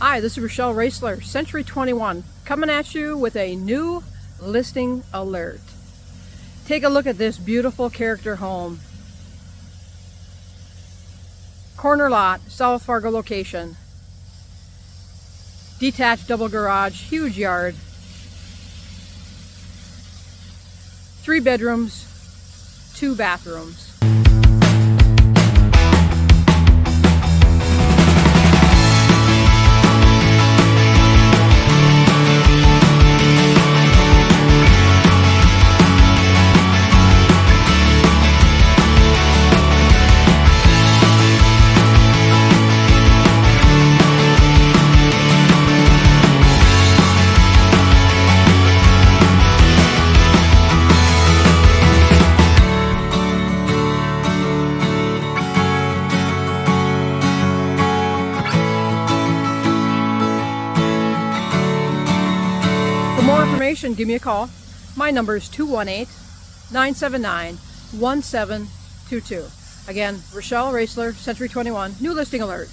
Hi, this is Rochelle Roesler, Century 21, coming at you with a new listing alert. Take a look at this beautiful character home. Corner lot, South Fargo location. Detached double garage, huge yard. 3 bedrooms, 2 bathrooms. For more information, give me a call. My number is 218-979-1722. Again, Rochelle Roesler, Century 21, new listing alert.